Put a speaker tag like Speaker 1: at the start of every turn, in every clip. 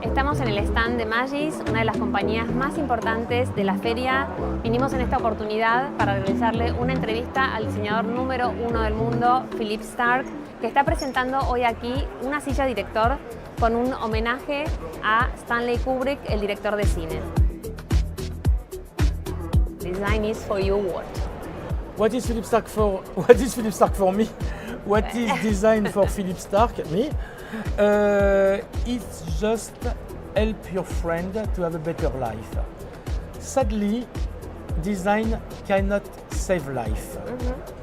Speaker 1: Estamos en el stand de Magis, una de las compañías más importantes de la feria. Vinimos en esta oportunidad para realizarle una entrevista al diseñador número 1 del mundo, Philippe Starck, que está presentando hoy aquí una silla director con un homenaje a Stanley Kubrick, el director de cine. Design is for you what?
Speaker 2: What is Philippe Starck for? What is Philippe Starck for me? What is design for Philippe Starck? Me? It's just help your friend to have a better life. Sadly, design cannot save life.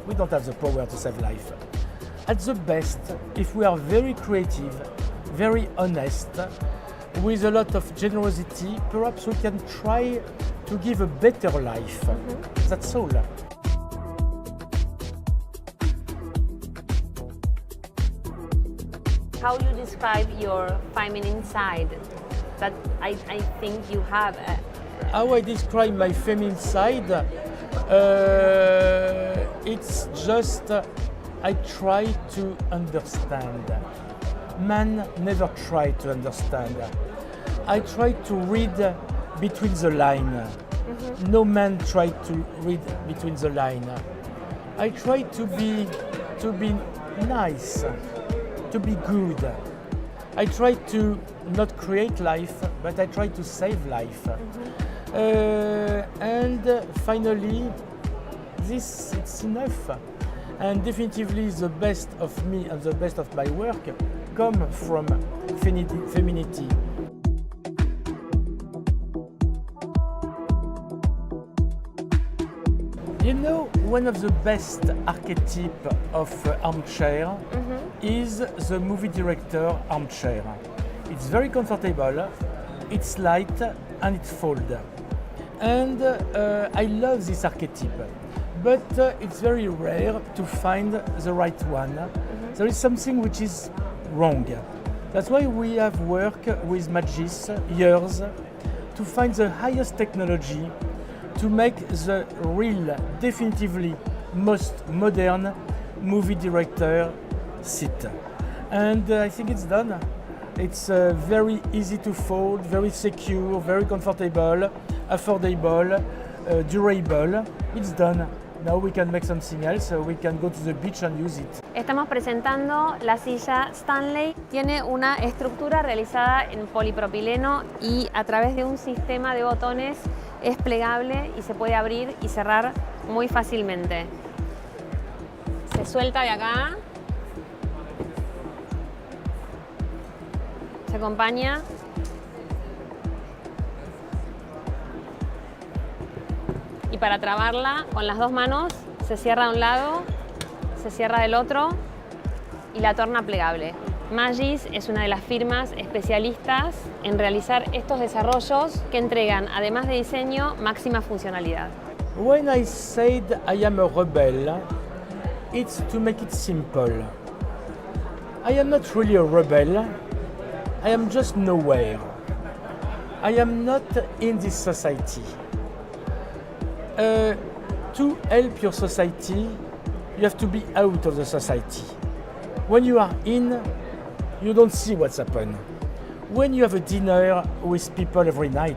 Speaker 2: We don't have the power to save life. At the best, if we are very creative, very honest, with a lot of generosity, perhaps we can try to give a better life. That's all.
Speaker 1: How you describe your feminine side that I think you have?
Speaker 2: How I describe my feminine side? It's just I try to understand. Man never try to understand. I try to read between the line. No man try to read between the line. I try to be nice, to be good. I try to not create life, but I try to save life. And finally, this it's enough. And definitively the best of me and the best of my work come from femininity. You know, one of the best archetypes of armchair is the movie director armchair. It's very comfortable, it's light and it folds. And I love this archetype, but it's very rare to find the right one. There is something which is wrong. That's why we have worked with Magis years to find the highest technology to make the real, definitively most modern movie director sit. And I think it's done. It's very easy to fold, very secure, very comfortable, affordable, durable. It's done. Now we can make something else, we can go to the beach and use it.
Speaker 1: Estamos presentando la silla Stanley. Tiene una estructura realizada en polipropileno y a través de un sistema de botones es plegable y se puede abrir y cerrar muy fácilmente. Se suelta de acá. Se acompaña. Y para trabarla con las dos manos se cierra de un lado, se cierra del otro y la torna plegable. Magis es una de las firmas especialistas en realizar estos desarrollos que entregan, además de diseño, máxima funcionalidad.
Speaker 2: When I said I am a rebel, it's to make it simple. I am not really a rebel, I am just nowhere. I am not in this society. To help your society, you have to be out of the society. When you are in, you don't see what's happened. When you have a dinner with people every night,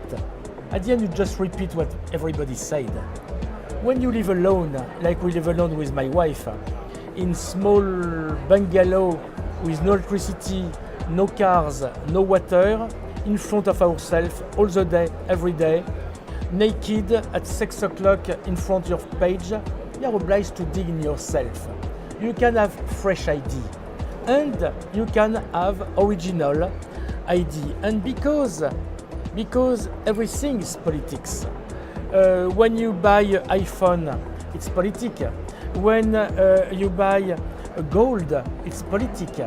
Speaker 2: at the end you just repeat what everybody said. When you live alone, like we live alone with my wife, in small bungalow with no electricity, no cars, no water, in front of ourselves all the day, every day, naked at 6 o'clock in front of your page, you are obliged to dig in yourself. You can have fresh idea and you can have original idea. And because everything is politics. When you buy an iPhone, it's politics. When you buy gold, it's politics.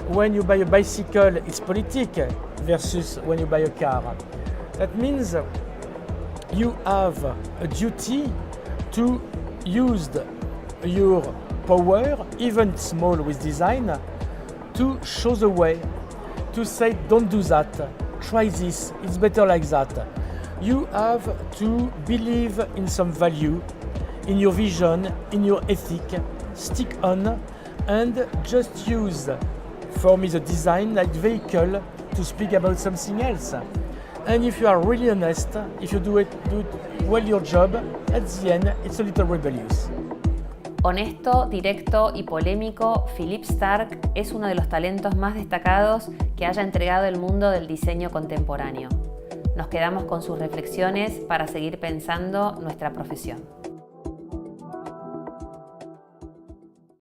Speaker 2: When you buy a bicycle, it's politics versus when you buy a car. That means you have a duty to use your power, even small with design, to show the way, to say don't do that, try this, it's better like that. You have to believe in some value, in your vision, in your ethic, stick on and just use, for me, the design like vehicle to speak about something else. And if you are really honest, if you do it well your job, at the end, it's a little rebellious.
Speaker 1: Honesto, directo y polémico, Philippe Starck es uno de los talentos más destacados que haya entregado el mundo del diseño contemporáneo. Nos quedamos con sus reflexiones para seguir pensando nuestra profesión.